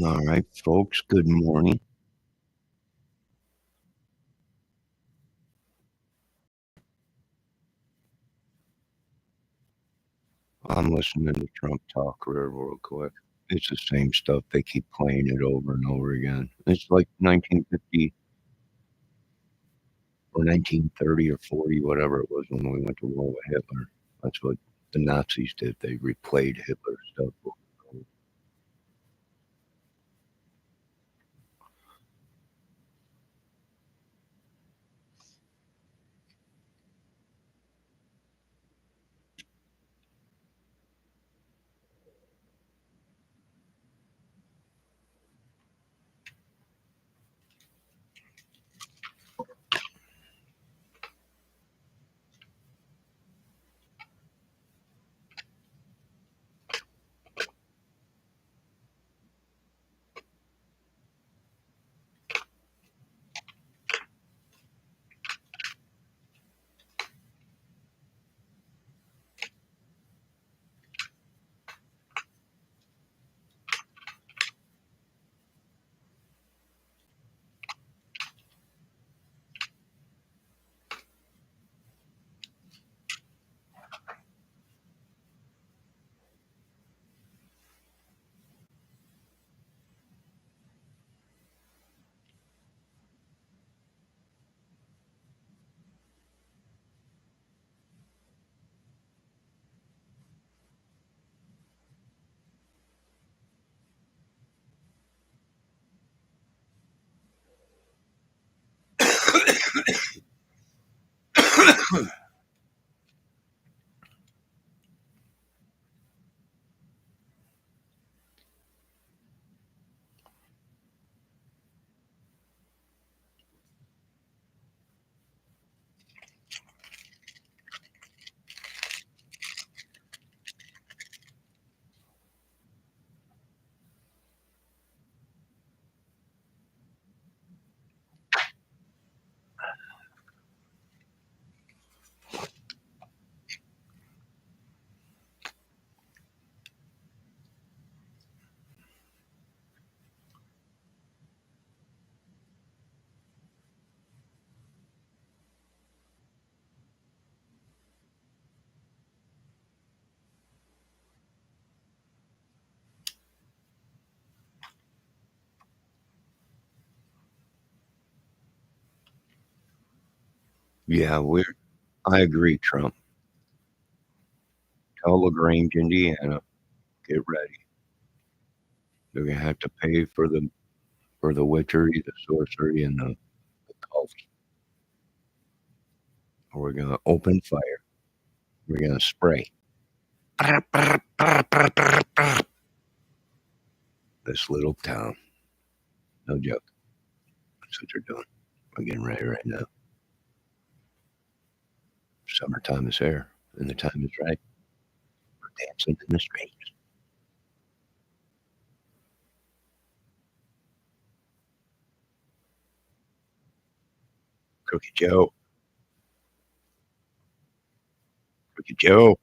All right, folks, good morning. I'm listening to Trump talk real quick. It's the same stuff. They keep playing it over and over again. It's like 1950 or 1930 or 40, whatever it was when we went to war with Hitler. That's what the Nazis did. They replayed Hitler stuff. Yeah, I agree, Trump. Tell LaGrange, Indiana, get ready. They're gonna have to pay for the witchery, the sorcery, and the cult. We're gonna open fire. We're gonna spray this little town. No joke. That's what they're doing. We're getting ready right now. Summertime is here, and the time is right. We're dancing in the streets. Cookie Joe, Cookie Joe.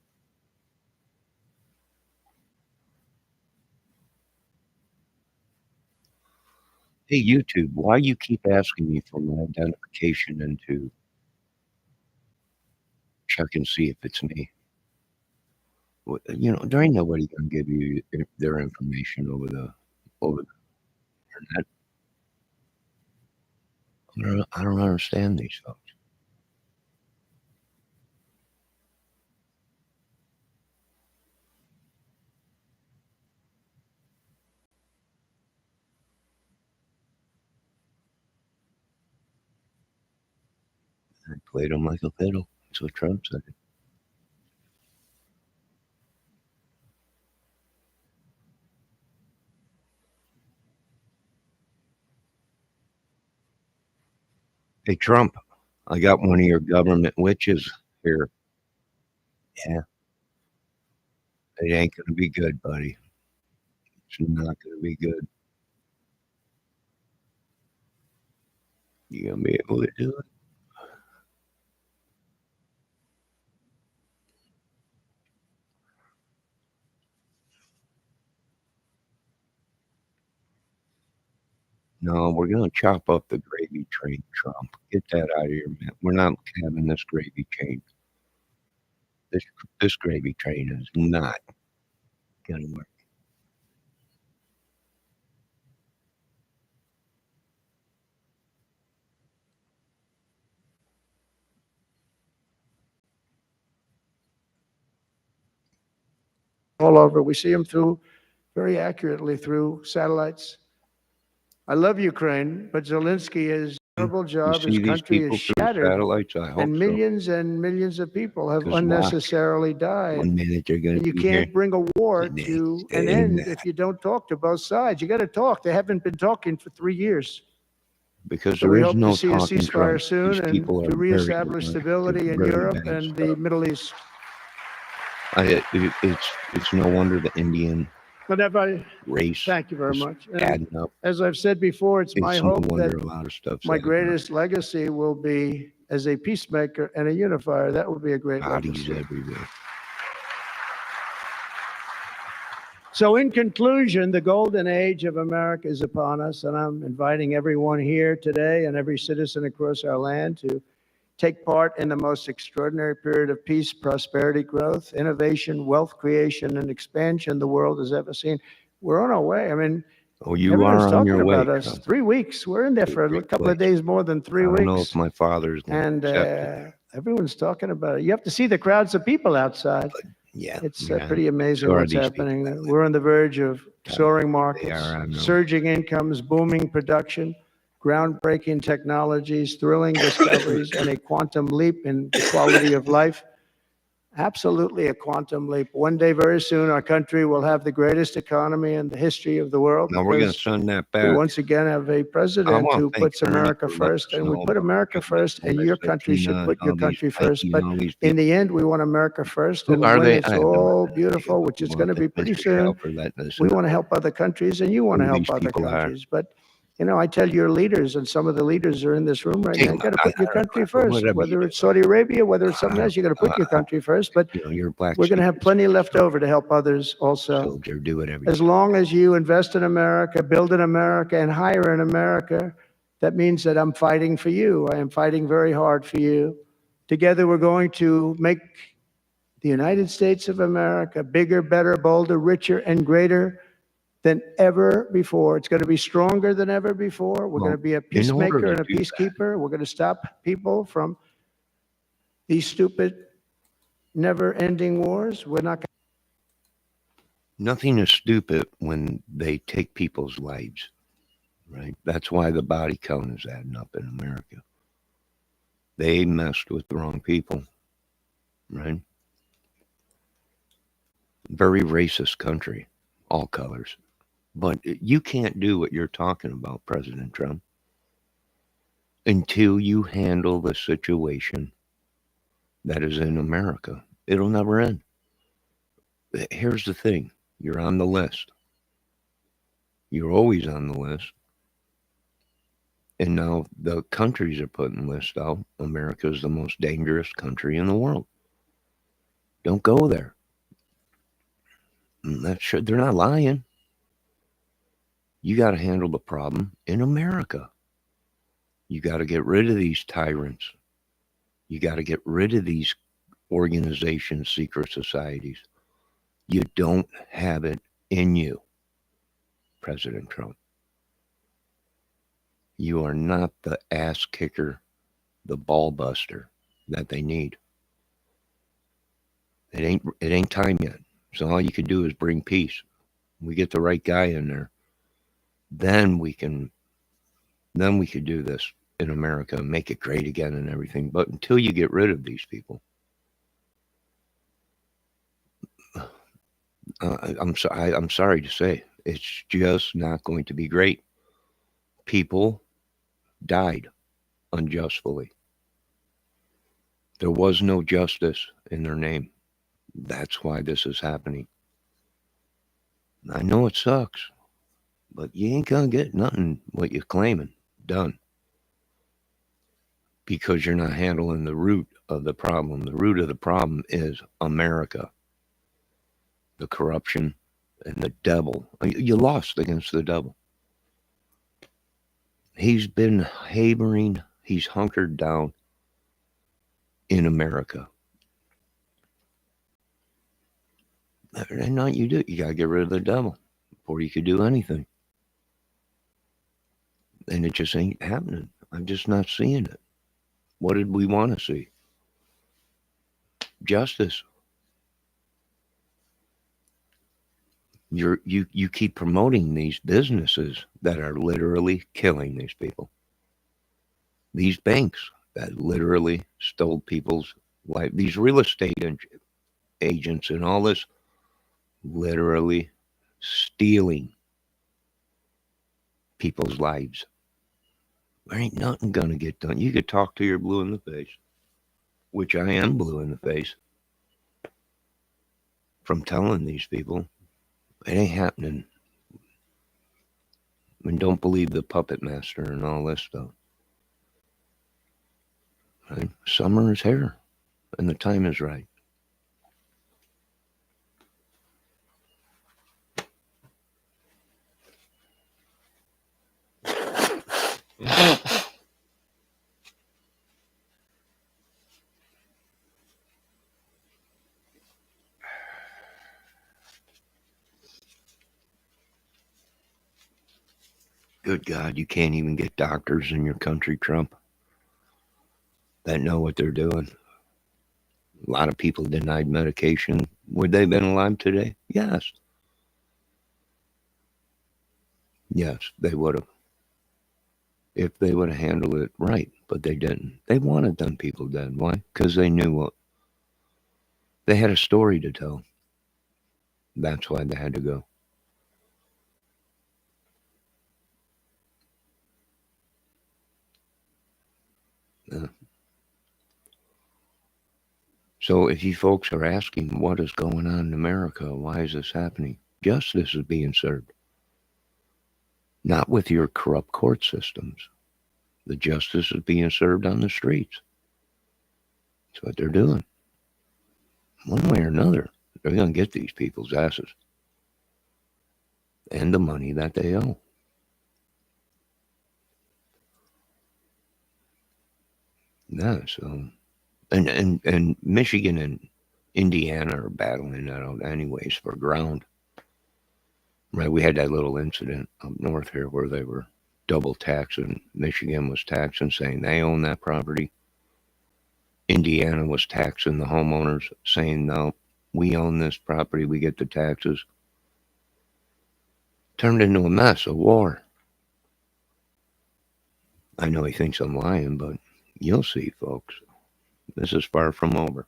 Hey, YouTube, why you keep asking me for my identification and to check and see if it's me? There ain't nobody gonna give you their information over the internet. I don't understand these folks. They played them like a fiddle. That's what Trump said. Hey, Trump, I got one of your government witches here. Yeah, it ain't gonna be good, buddy. It's not gonna be good. You gonna be able to do it? No, we're gonna chop up the gravy train, Trump. Get that out of here, man. We're not having this gravy train. This this gravy train is not gonna work. all over. We see them through very accurately through satellites. I love Ukraine, but Zelensky is a terrible You job. His see these country is people through the shattered, satellites? I hope so. and millions of people have 'Cause watch, unnecessarily died. one minute they're gonna And you be here, can't bring a war the to next an saying end that. if you don't talk to both sides. You got to talk. They haven't been talking for 3 years. Because So there we is hope to no see a talking ceasefire Trump. soon These and people are to very reestablish demonic. stability They're in very Europe bad and stuff. the Middle East. It's no wonder the Indian race Thank you very is much. And adding up. as I've said before, it's my It's no hope that wonder a lot of stuff's my adding up. greatest legacy will be as a peacemaker and a unifier. That would be a great Bodies legacy. everywhere. So, in conclusion, the golden age of America is upon us, and I'm inviting everyone here today and every citizen across our land to take part in the most extraordinary period of peace, prosperity, growth, innovation, wealth creation, and expansion the world has ever seen. We're on our way. I mean, Oh, you everyone's are on talking your way, about us. Trump. 3 weeks. We're in there To a for a great couple of place. days more than 3 I don't know weeks. if my father's gonna And accept it. everyone's talking about it. You have to see the crowds of people outside. Yeah, It's yeah. pretty amazing So are what's these people happening. that live We're on the verge of soaring They markets, are, I know. surging incomes, booming production, groundbreaking technologies, thrilling discoveries, and a quantum leap in the quality of life. Absolutely a quantum leap. One day, very soon, our country will have the greatest economy in the history of the world Now we're gonna because send that we back. once again have a I president wanna who thank puts Ernie America for letting first, us and know we put about America getting first, and your country should Latina and put your all these country first. Mikey But and all these in people. the end, we want America first, Who and are when they? it's I have no all idea, beautiful, but which we is going want to to be thank pretty Mr. soon, Shell for letting us we know want to help other countries, and you want to who help these other people are. countries. But I tell your leaders, and some of the leaders are in this room right now, you got to put your country first. Whatever you Whether do. it's Saudi Arabia, whether it's something else, you got to put your country first. But You're a black we're going to have secret plenty service left over to help others also. soldier. Do whatever you As long as you invest in America, build in America, and hire in America, that means that I'm fighting for you. I am fighting very hard for you. Together, we're going to make the United States of America bigger, better, bolder, richer, and greater than ever before. It's going to be stronger than ever before. We're going to be a in order peacemaker to and a do that, peacekeeper. We're going to stop people from these stupid, never-ending wars. We're not. nothing is stupid when they take people's lives, right? That's why the body count is adding up in America. They messed with the wrong people, right? Very racist country, all colors. But you can't do what you're talking about, President Trump, until you handle the situation that is in America. It'll never end. Here's the thing, you're on the list. You're always on the list. And now the countries are putting lists out. America is the most dangerous country in the world. Don't go there. They're not lying. You got to handle the problem in America. You got to get rid of these tyrants. You got to get rid of these organizations, secret societies. You don't have it in you, President Trump. You are not the ass kicker, the ball buster that they need. It ain't time yet. So all you can do is bring peace. We get the right guy in there, then we could do this in America and make it great again and everything. But until you get rid of these people, I'm sorry to say, it's just not going to be great. People died unjustly. There was no justice in their name. That's why this is happening. I know it sucks, but you ain't gonna get nothing what you're claiming done because you're not handling the root of the problem. The root of the problem is America, the corruption, and the devil. You lost against the devil. He's been hammering, he's hunkered down in America. And not you do. You got to get rid of the devil before you could do anything. And it just ain't happening. I'm just not seeing it. What did we want to see? Justice. You keep promoting these businesses that are literally killing these people. These banks that literally stole people's life. These real estate agents and all this literally stealing people's lives. There ain't nothing gonna get done. You could talk till you're blue in the face, which I am blue in the face from telling these people it ain't happening. And don't believe the puppet master and all this stuff. Right? Summer is here, and the time is right. Good God, you can't even get doctors in your country, Trump, that know what they're doing. A lot of people denied medication. Would they have been alive today? Yes. Yes, they would have. If they would have handled it right, but they didn't. They wanted them people dead. Why? Because they knew what. They had a story to tell. That's why they had to go. So if you folks are asking what is going on in America, why is this happening? Justice is being served. Not with your corrupt court systems. The justice is being served on the streets. That's what they're doing. One way or another, they're going to get these people's asses. And the money that they owe. Yeah, so... And Michigan and Indiana are battling that out anyways for ground. Right, we had that little incident up north here where they were double taxing. Michigan was taxing, saying they own that property. Indiana was taxing the homeowners, saying, no, we own this property, we get the taxes. Turned into a mess, a war. I know he thinks I'm lying, but you'll see, folks. This is far from over.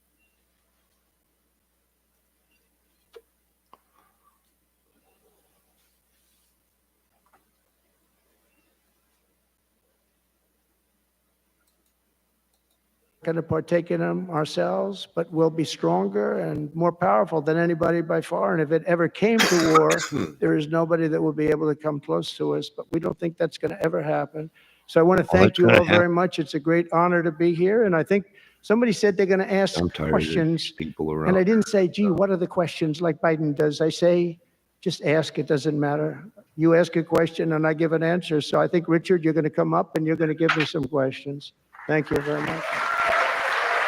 Going to partake in them ourselves, but we'll be stronger and more powerful than anybody by far. And if it ever came to war, there is nobody that will be able to come close to us. But we don't think that's going to ever happen. So I want to thank you all very much. It's a great honor to be here. And I think somebody said they're going to ask questions. People around. And I didn't say, gee, what are the questions like Biden does? I say, just ask. It doesn't matter. You ask a question and I give an answer. So I think, Richard, you're going to come up and you're going to give me some questions. Thank you very much.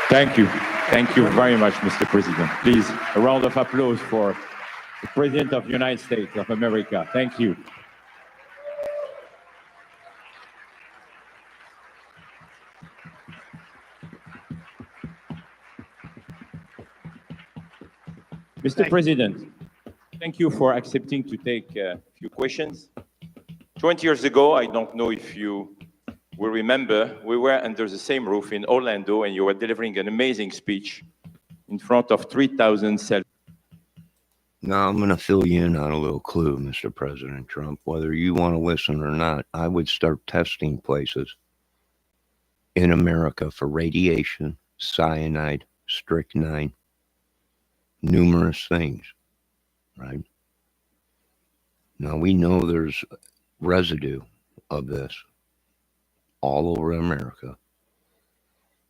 Thank you. Thank you very much, Mr. President. Please, a round of applause for the President of the United States of America. Thank you. Mr. President, thank you for accepting to take a few questions. 20 years ago, I don't know if you will remember, we were under the same roof in Orlando and you were delivering an amazing speech in front of 3,000 celebrities. Now, I'm going to fill you in on a little clue, Mr. President Trump. Whether you want to listen or not, I would start testing places in America for radiation, cyanide, strychnine, numerous things, right? Now, we know there's residue of this all over America.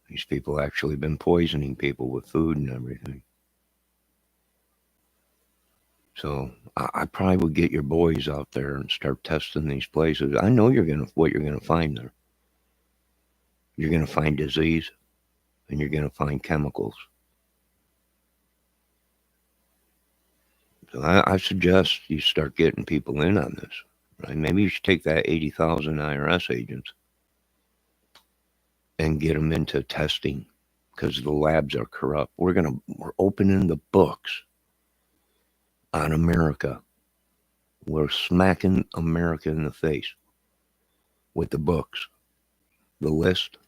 These people actually been poisoning people with food and everything. So I probably would get your boys out there and start testing these places. I know what you're gonna find there. You're gonna find disease, and you're gonna find chemicals. So I suggest you start getting people in on this. Right? Maybe you should take that 80,000 IRS agents and get them into testing because the labs are corrupt. We're opening the books on America. We're smacking America in the face with the books, the list,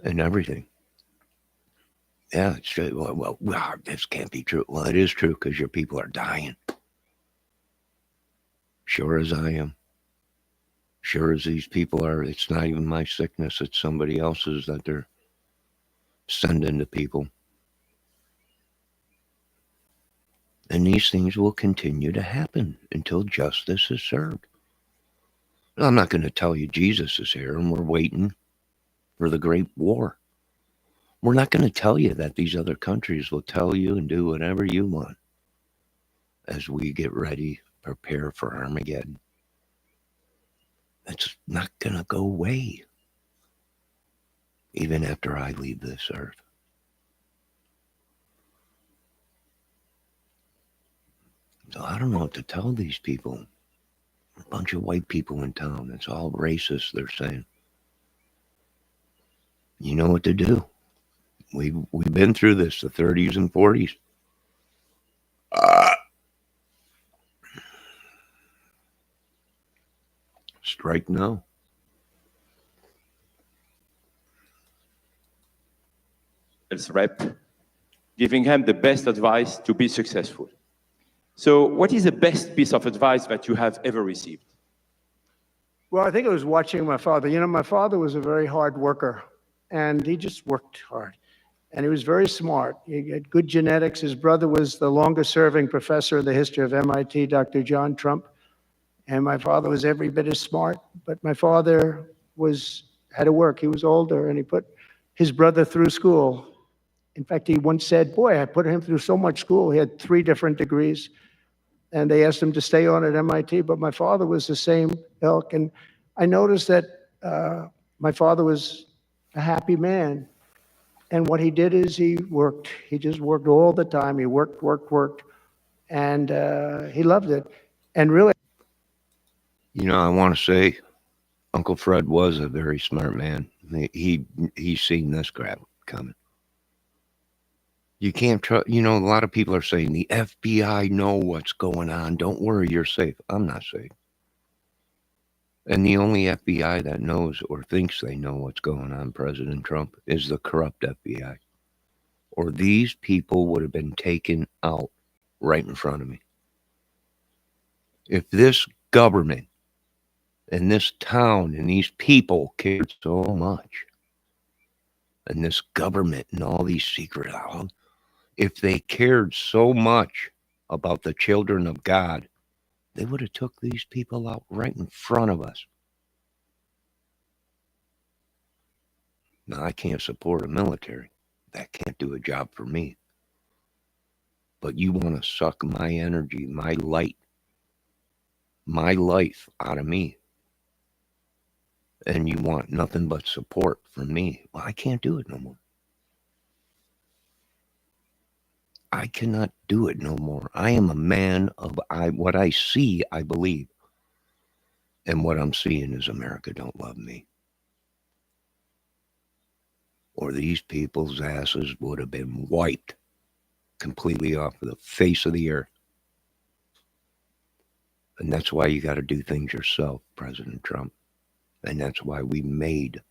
and everything. Yeah, it's true. Well, this can't be true. Well, it is true because your people are dying. Sure as I am. Sure as these people are. It's not even my sickness. It's somebody else's that they're sending to people. And these things will continue to happen until justice is served. I'm not going to tell you Jesus is here and we're waiting for the great war. We're not going to tell you that these other countries will tell you and do whatever you want as we get ready, prepare for Armageddon. That's not going to go away even after I leave this earth. So I don't know what to tell these people. A bunch of white people in town. It's all racist, they're saying. You know what to do. We've been through this, the 30s and 40s. Strike now. Rep, giving him the best advice to be successful. So what is the best piece of advice that you have ever received? Well, I think it was watching my father. You know, my father was a very hard worker, and he just worked hard. And he was very smart. He had good genetics. His brother was the longest-serving professor in the history of MIT, Dr. John Trump. And my father was every bit as smart, but my father had to work. He was older, and he put his brother through school. In fact, he once said, boy, I put him through so much school. He had 3 different degrees, and they asked him to stay on at MIT, but my father was the same ilk. And I noticed that my father was a happy man. And what he did is he worked. He just worked all the time. He worked. And he loved it. And really, You know, I want to say Uncle Fred was a very smart man. He's seen this crap coming. You can't trust, you know, a lot of people are saying the FBI know what's going on. Don't worry, you're safe. I'm not safe. And the only FBI that knows or thinks they know what's going on, President Trump, is the corrupt FBI. Or these people would have been taken out right in front of me. If this government and this town and these people cared so much, and this government and all these secret islands, if they cared so much about the children of God, they would have took these people out right in front of us. Now, I can't support a military. That can't do a job for me. But you want to suck my energy, my light, my life out of me. And you want nothing but support from me. Well, I can't do it no more. I cannot do it no more. I am a man of what I see, I believe. And what I'm seeing is America don't love me. Or these people's asses would have been wiped completely off of the face of the earth. And that's why you got to do things yourself, President Trump. And that's why we made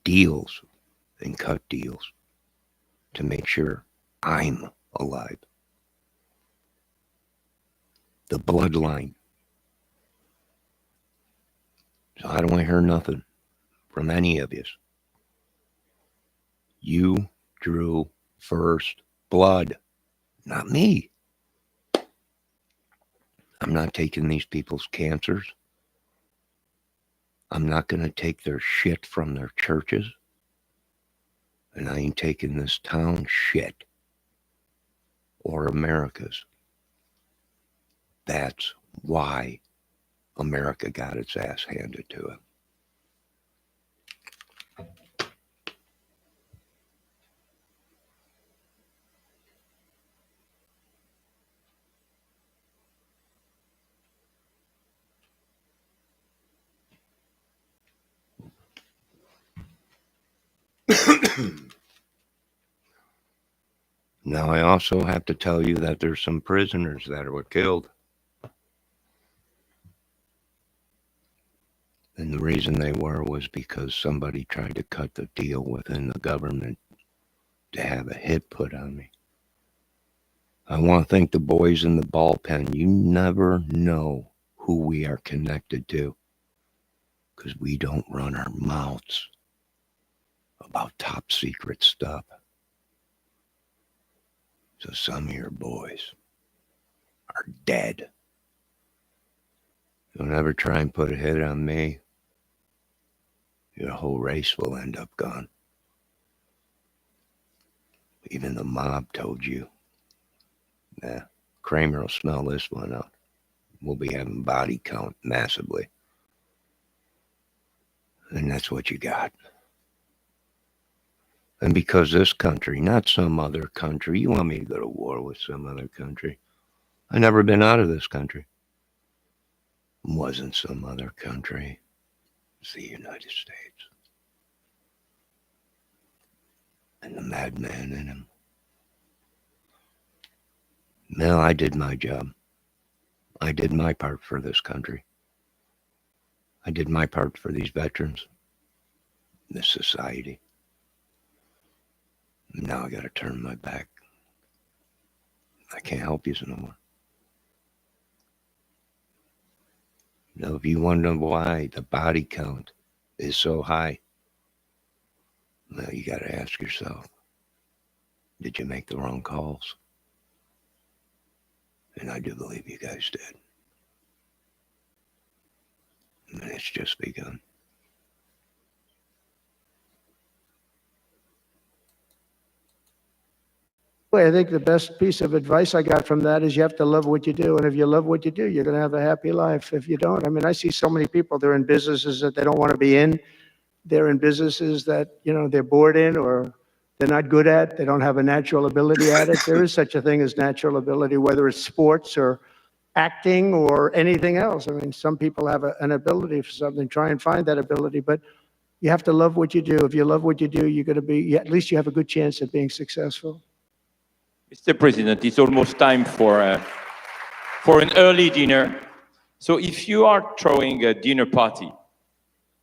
deals and cut deals to make sure I'm alive. The bloodline. So I don't want to hear nothing from any of you. You drew first blood, not me. I'm not taking these people's cancers. I'm not going to take their shit from their churches. And I ain't taking this town shit or America's. That's why America got its ass handed to it. Now, I also have to tell you that there's some prisoners that were killed. And the reason they were was because somebody tried to cut the deal within the government to have a hit put on me. I want to thank the boys in the ball pen. You never know who we are connected to, because we don't run our mouths about top secret stuff. So some of your boys are dead. Don't ever try and put a hit on me. Your whole race will end up gone. Even the mob told you. Nah, Kramer will smell this one out. We'll be having body count massively. And that's what you got. And because this country, not some other country, you want me to go to war with some other country? I've never been out of this country. It wasn't some other country. It's the United States. And the madman in him. No, I did my job. I did my part for this country. I did my part for these veterans, this society. Now I got to turn my back. I can't help you no more. Now, if you wonder why the body count is so high, well, you got to ask yourself, did you make the wrong calls? And I do believe you guys did. And it's just begun. I think the best piece of advice I got from that is you have to love what you do. And if you love what you do, you're going to have a happy life. If you don't, I mean, I see so many people, they're in businesses that they don't want to be in. They're in businesses that, they're bored in or they're not good at. They don't have a natural ability at it. There is such a thing as natural ability, whether it's sports or acting or anything else. I mean, some people have an ability for something. Try and find that ability, but you have to love what you do. If you love what you do, you're going to be, at least you have a good chance at being successful. Mr. President, it's almost time for an early dinner. So if you are throwing a dinner party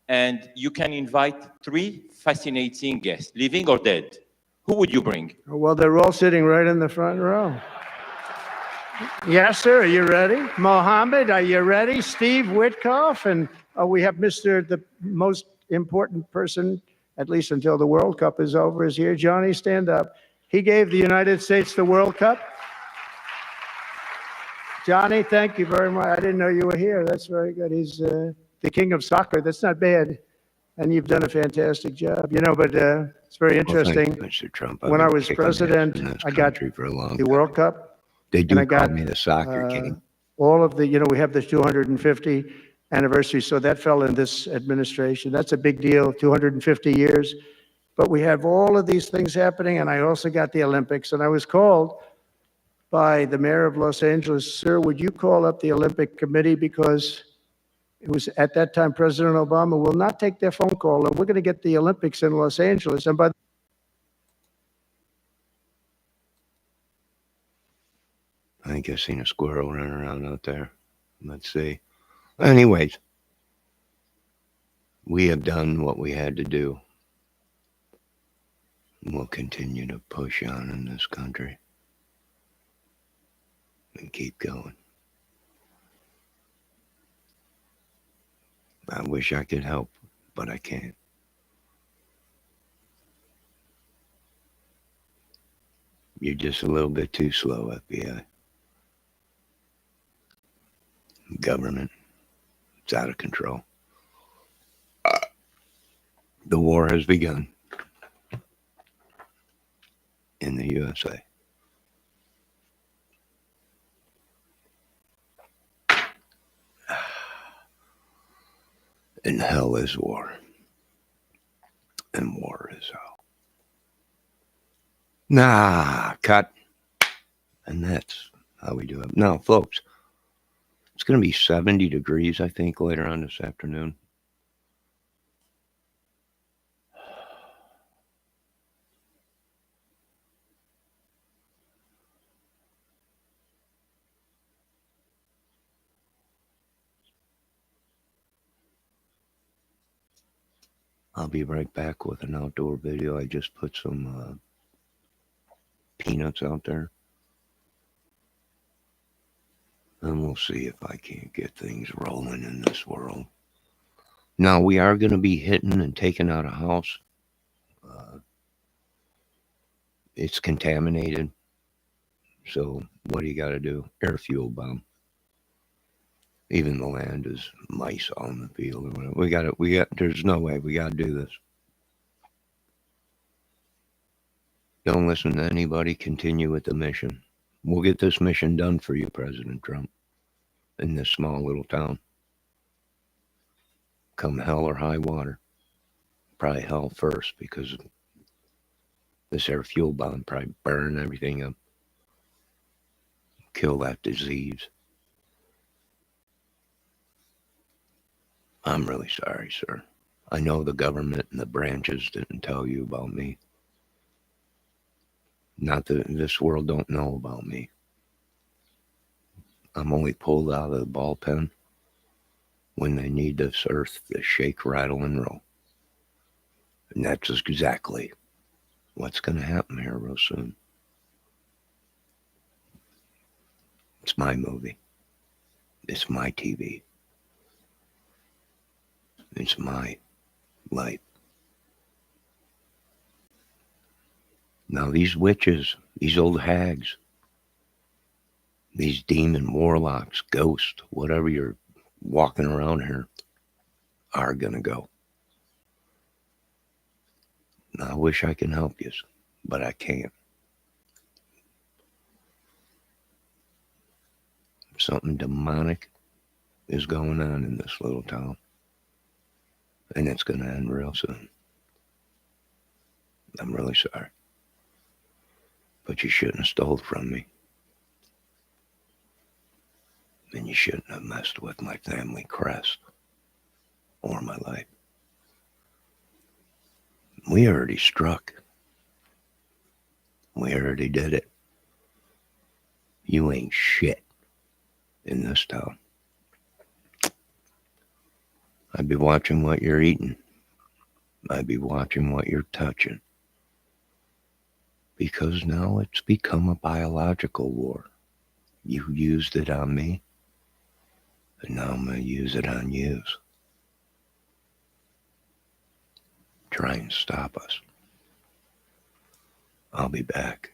and you can invite 3 fascinating guests, living or dead, who would you bring? Well, they're all sitting right in the front row. Yes, sir. Are you ready? Mohammed, are you ready? Steve Witkoff, and we have the most important person, at least until the World Cup is over, is here. Johnny, stand up. He gave the United States the World Cup. Johnny, thank you very much. I didn't know you were here. That's very good. He's the king of soccer. That's not bad. And you've done a fantastic job. But it's very interesting. Well, thank you, Mr. Trump. When I was president, I got for a long the time. World Cup. They do and I call got, me the soccer king. All of the, we have the 250 anniversary, so that fell in this administration. That's a big deal, 250 years. But we have all of these things happening, and I also got the Olympics. And I was called by the mayor of Los Angeles, sir, would you call up the Olympic Committee, because it was at that time President Obama will not take their phone call, and we're going to get the Olympics in Los Angeles. And by I think I've seen a squirrel running around out there. Let's see. Anyways, we have done what we had to do. We'll continue to push on in this country and keep going. I wish I could help, but I can't. You're just a little bit too slow, FBI. Government, it's out of control. The war has begun in the USA. And hell is war. And war is hell. Nah, cut. And that's how we do it. Now, folks, it's going to be 70 degrees, I think, later on this afternoon. I'll be right back with an outdoor video. I just put some peanuts out there. And we'll see if I can't get things rolling in this world. Now, we are going to be hitting and taking out a house. It's contaminated. So what do you got to do? Air fuel bomb. Even the land is mice on the field or whatever. There's no way. We got to do this. Don't listen to anybody. Continue with the mission. We'll get this mission done for you, President Trump, in this small little town. Come hell or high water. Probably hell first, because this air fuel bomb probably burn everything up. Kill that disease. I'm really sorry, sir. I know the government and the branches didn't tell you about me. Not that this world don't know about me. I'm only pulled out of the ballpen when they need this earth to shake, rattle, and roll. And that's exactly what's going to happen here real soon. It's my movie. It's my TV. It's my life. Now these witches, these old hags, these demon warlocks, ghosts, whatever you're walking around here, are going to go. Now, I wish I can help you, but I can't. Something demonic is going on in this little town. And it's going to end real soon. I'm really sorry. But you shouldn't have stole from me. And you shouldn't have messed with my family crest or my life. We already struck. We already did it. You ain't shit in this town. I'd be watching what you're eating. I'd be watching what you're touching. Because now it's become a biological war. You used it on me, and now I'm going to use it on you. Try and stop us. I'll be back.